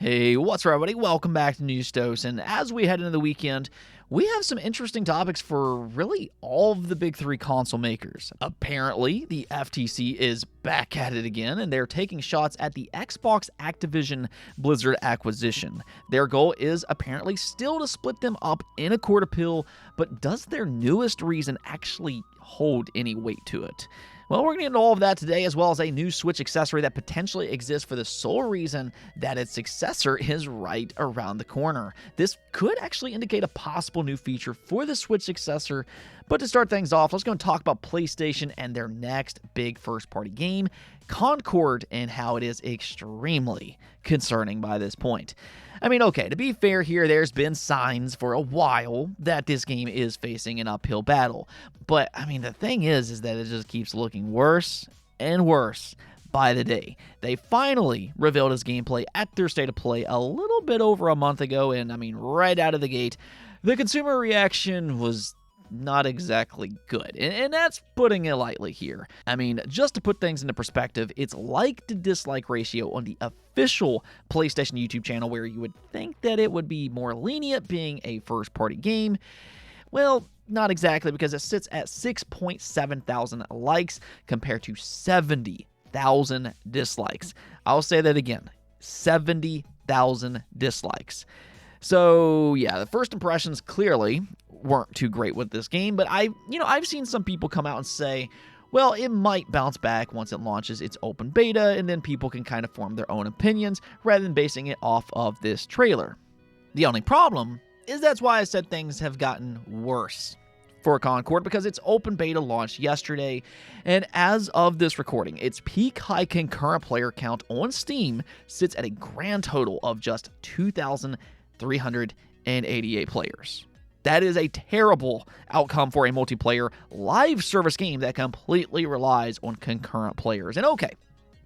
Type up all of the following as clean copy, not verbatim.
Hey, what's up, everybody? Welcome back to News Dose, and as we head into the weekend, we have some interesting topics for really all of the big three console makers. Apparently, the FTC is back at it again, and they're taking shots at the Xbox Activision Blizzard acquisition. Their goal is apparently still to split them up in a court appeal, but does their newest reason actually hold any weight to it? Well, we're going to get into all of that today, as well as a new Switch accessory that potentially exists for the sole reason that its successor is right around the corner. This could actually indicate a possible new feature for the Switch successor, but to start things off, let's go and talk about PlayStation and their next big first-party game, Concord, and how it is extremely concerning by this point. I mean, okay, to be fair here, there's been signs for a while that this game is facing an uphill battle. But, I mean, the thing is that it just keeps looking worse and worse by the day. They finally revealed its gameplay at their State of Play a little bit over a month ago, and, I mean, right out of the gate, the consumer reaction was not exactly good, and that's putting it lightly here. I mean, just to put things into perspective, it's like to dislike ratio on the official PlayStation YouTube channel, where you would think that it would be more lenient being a first-party game. Well, not exactly, because it sits at 6.7 thousand likes compared to 70,000 dislikes. I'll say that again, 70,000 dislikes. So, yeah, the first impressions clearly weren't too great with this game, but I've seen some people come out and say, well, it might bounce back once it launches its open beta, and then people can kind of form their own opinions rather than basing it off of this trailer. The only problem is that's why I said things have gotten worse for Concord, because its open beta launched yesterday, and as of this recording, its peak high concurrent player count on Steam sits at a grand total of just 2,388 players. That is a terrible outcome for a multiplayer live service game that completely relies on concurrent players. And okay,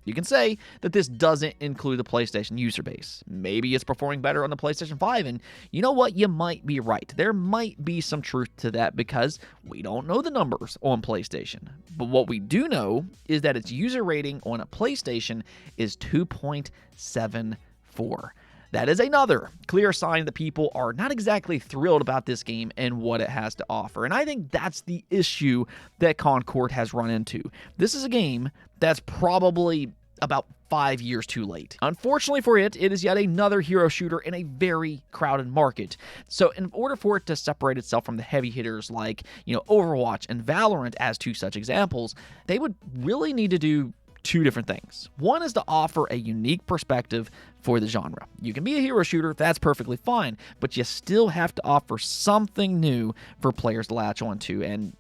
you can say that this doesn't include the PlayStation user base. Maybe it's performing better on the PlayStation 5, and you know what? You might be right. There might be some truth to that, because we don't know the numbers on PlayStation. But what we do know is that its user rating on a PlayStation is 2.74. That is another clear sign that people are not exactly thrilled about this game and what it has to offer. And I think that's the issue that Concord has run into. This is a game that's probably about 5 years too late. Unfortunately for it, it is yet another hero shooter in a very crowded market. So in order for it to separate itself from the heavy hitters like, Overwatch and Valorant as two such examples, they would really need to do two different things. One is to offer a unique perspective for the genre. You can be a hero shooter, that's perfectly fine, but you still have to offer something new for players to latch onto, and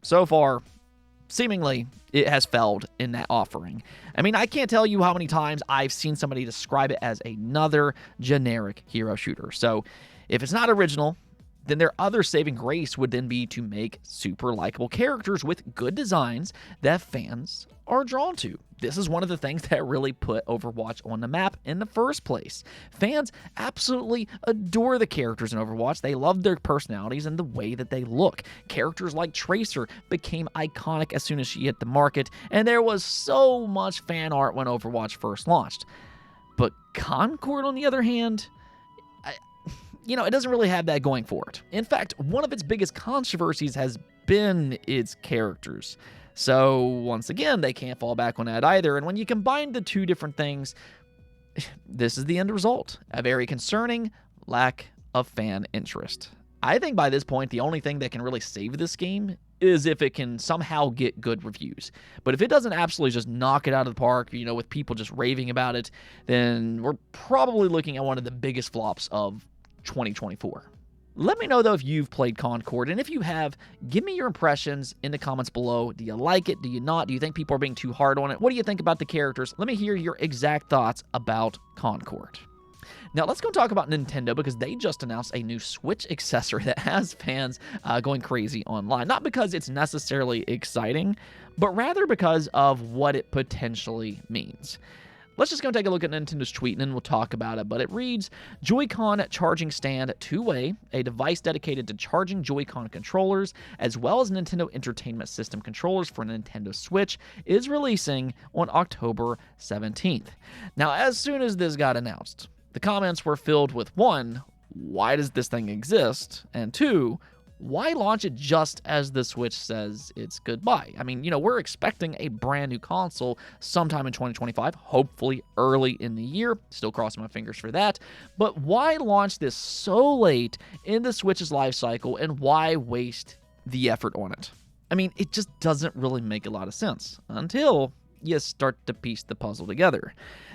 so far, seemingly, it has failed in that offering. I mean, I can't tell you how many times I've seen somebody describe it as another generic hero shooter. So, if it's not original, then their other saving grace would then be to make super likable characters with good designs that fans are drawn to. This is one of the things that really put Overwatch on the map in the first place. Fans absolutely adore the characters in Overwatch. They love their personalities and the way that they look. Characters like Tracer became iconic as soon as she hit the market, and there was so much fan art when Overwatch first launched. But Concord, on the other hand, it doesn't really have that going for it. In fact, one of its biggest controversies has been its characters. So, once again, they can't fall back on that either. And when you combine the two different things, this is the end result. A very concerning lack of fan interest. I think by this point, the only thing that can really save this game is if it can somehow get good reviews. But if it doesn't absolutely just knock it out of the park, with people just raving about it, then we're probably looking at one of the biggest flops of 2024. Let me know, though, if you've played Concord, and if you have, give me your impressions in the comments below. Do you like it? Do you not? Do you think people are being too hard on it? What do you think about the characters? Let me hear your exact thoughts about Concord. Now, let's go talk about Nintendo, because they just announced a new Switch accessory that has fans going crazy online. Not because it's necessarily exciting, but rather because of what it potentially means. Let's just go take a look at Nintendo's tweet, and then we'll talk about it. But it reads, Joy-Con charging stand two-way, a device dedicated to charging Joy-Con controllers, as well as Nintendo Entertainment System controllers for Nintendo Switch, is releasing on October 17th. Now, as soon as this got announced, The comments were filled with 1, why does this thing exist? And 2, why launch it just as the Switch says it's goodbye? I mean, we're expecting a brand new console sometime in 2025, hopefully early in the year. Still crossing my fingers for that. But why launch this so late in the Switch's life cycle, and why waste the effort on it? I mean, it just doesn't really make a lot of sense until you start to piece the puzzle together.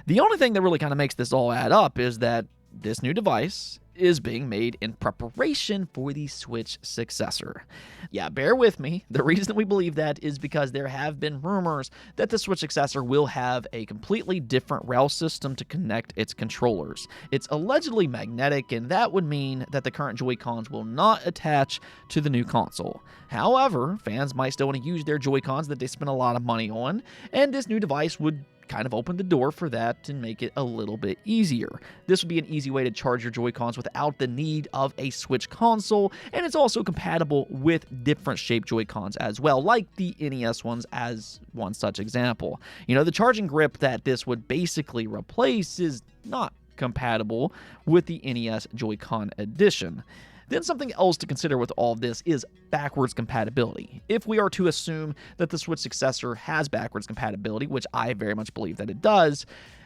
The only thing that really kind of makes this all add up is that this new device is being made in preparation for the Switch successor. Yeah, bear with me. The reason we believe that is because there have been rumors that the Switch successor will have a completely different rail system to connect its controllers. It's allegedly magnetic, and that would mean that the current Joy-Cons will not attach to the new console. However, fans might still want to use their Joy-Cons that they spent a lot of money on, and this new device would kind of open the door for that and make it a little bit easier. This would be an easy way to charge your Joy-Cons without the need of a Switch console, and it's also compatible with different shaped Joy-Cons as well, like the NES ones as one such example. The charging grip that this would basically replace is not compatible with the NES Joy-Con edition. Then something else to consider with all of this is backwards compatibility. If we are to assume that the Switch successor has backwards compatibility, which I very much believe that it does,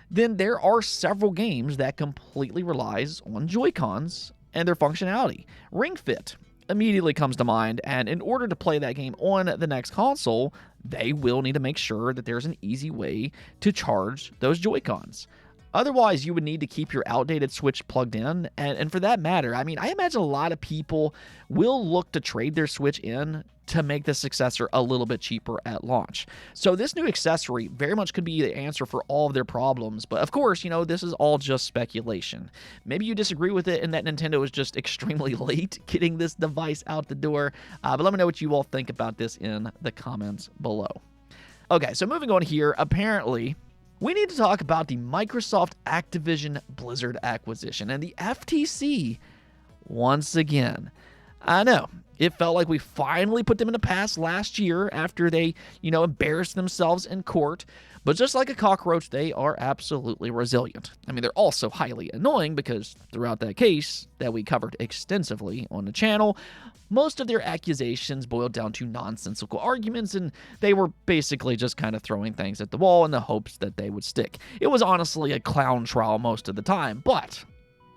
then there are several games that completely relies on Joy-Cons and their functionality. Ring Fit immediately comes to mind, and in order to play that game on the next console, they will need to make sure that there's an easy way to charge those Joy-Cons. Otherwise, you would need to keep your outdated Switch plugged in, and for that matter, I imagine a lot of people will look to trade their Switch in to make the successor a little bit cheaper at launch. So this new accessory very much could be the answer for all of their problems, but of course, this is all just speculation. Maybe you disagree with it and that Nintendo is just extremely late getting this device out the door, but let me know what you all think about this in the comments below. Okay, so moving on here, apparently we need to talk about the Microsoft Activision Blizzard acquisition and the FTC once again. I know, it felt like we finally put them in the past last year after they, embarrassed themselves in court. But just like a cockroach, they are absolutely resilient. They're also highly annoying because throughout that case that we covered extensively on the channel, most of their accusations boiled down to nonsensical arguments, and they were basically just kind of throwing things at the wall in the hopes that they would stick. It was honestly a clown trial most of the time, but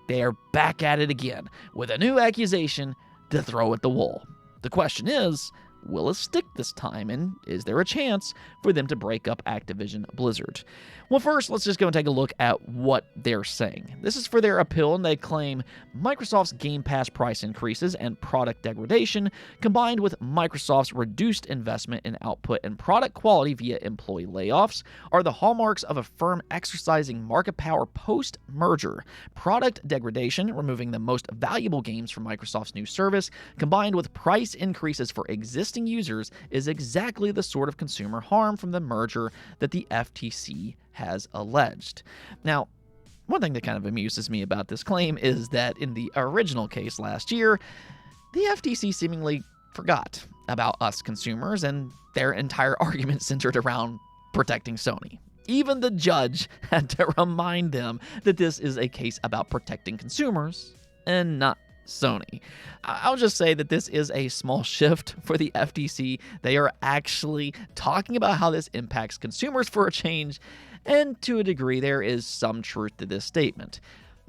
they are back at it again with a new accusation to throw at the wall. The question is, will it stick this time, and is there a chance for them to break up Activision Blizzard? Well, first, let's just go and take a look at what they're saying. This is for their appeal, and they claim Microsoft's Game Pass price increases and product degradation, combined with Microsoft's reduced investment in output and product quality via employee layoffs, are the hallmarks of a firm exercising market power post-merger. Product degradation, removing the most valuable games from Microsoft's new service, combined with price increases for existing users, is exactly the sort of consumer harm from the merger that the FTC has alleged. Now, one thing that kind of amuses me about this claim is that in the original case last year, the FTC seemingly forgot about us consumers, and their entire argument centered around protecting Sony. Even the judge had to remind them that this is a case about protecting consumers and not Sony. I'll just say that this is a small shift for the FTC. They are actually talking about how this impacts consumers for a change, and to a degree, there is some truth to this statement.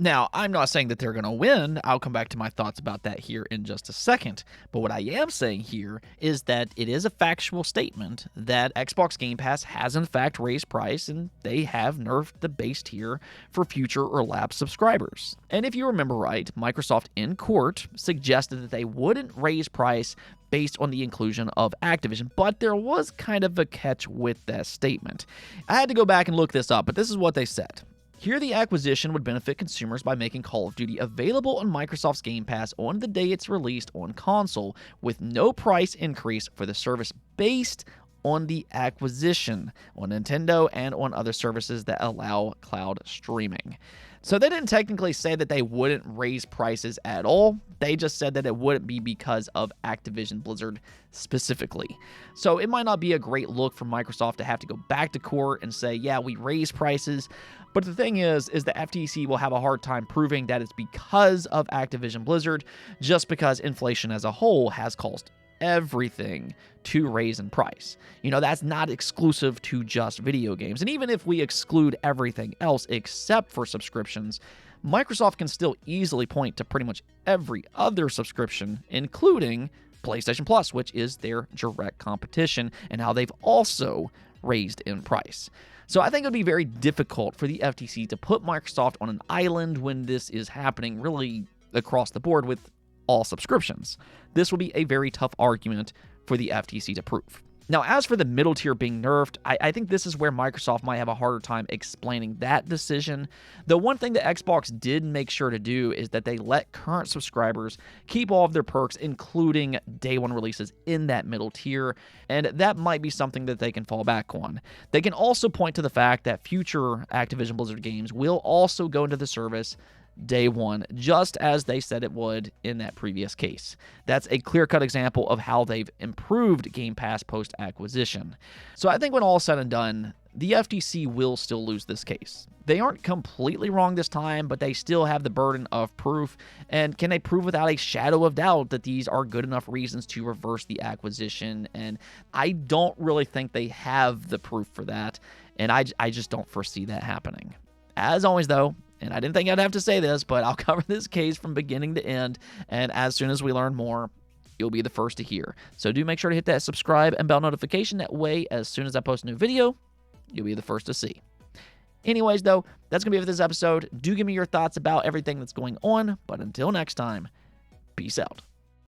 Now, I'm not saying that they're going to win. I'll come back to my thoughts about that here in just a second. But what I am saying here is that it is a factual statement that Xbox Game Pass has in fact raised price, and they have nerfed the base tier for future or lapsed subscribers. And if you remember right, Microsoft in court suggested that they wouldn't raise price based on the inclusion of Activision, but there was kind of a catch with that statement. I had to go back and look this up, but this is what they said. Here, the acquisition would benefit consumers by making Call of Duty available on Microsoft's Game Pass on the day it's released on console, with no price increase for the service based on the acquisition on Nintendo and on other services that allow cloud streaming. So they didn't technically say that they wouldn't raise prices at all. They just said that it wouldn't be because of Activision Blizzard specifically. So it might not be a great look for Microsoft to have to go back to court and say, yeah, we raised prices. But the thing is the FTC will have a hard time proving that it's because of Activision Blizzard, just because inflation as a whole has caused everything to raise in price. That's not exclusive to just video games. And even if we exclude everything else except for subscriptions, Microsoft can still easily point to pretty much every other subscription, including PlayStation Plus, which is their direct competition, and how they've also raised in price. So I think it would be very difficult for the FTC to put Microsoft on an island when this is happening really across the board with all subscriptions. This will be a very tough argument for the FTC to prove. Now, as for the middle tier being nerfed, I think this is where Microsoft might have a harder time explaining that decision. The one thing that Xbox did make sure to do is that they let current subscribers keep all of their perks, including day one releases in that middle tier, and that might be something that they can fall back on. They can also point to the fact that future Activision Blizzard games will also go into the service day one, just as they said it would in that previous case. That's a clear-cut example of how they've improved Game Pass post-acquisition. So I think when all is said and done, the FTC will still lose this case. They aren't completely wrong this time, but they still have the burden of proof. And can they prove without a shadow of doubt that these are good enough reasons to reverse the acquisition? And I don't really think they have the proof for that, and I just don't foresee that happening. As always, though, and I didn't think I'd have to say this, but I'll cover this case from beginning to end, and as soon as we learn more, you'll be the first to hear. So do make sure to hit that subscribe and bell notification. That way, as soon as I post a new video, you'll be the first to see. Anyways, though, that's going to be it for this episode. Do give me your thoughts about everything that's going on, but until next time, peace out.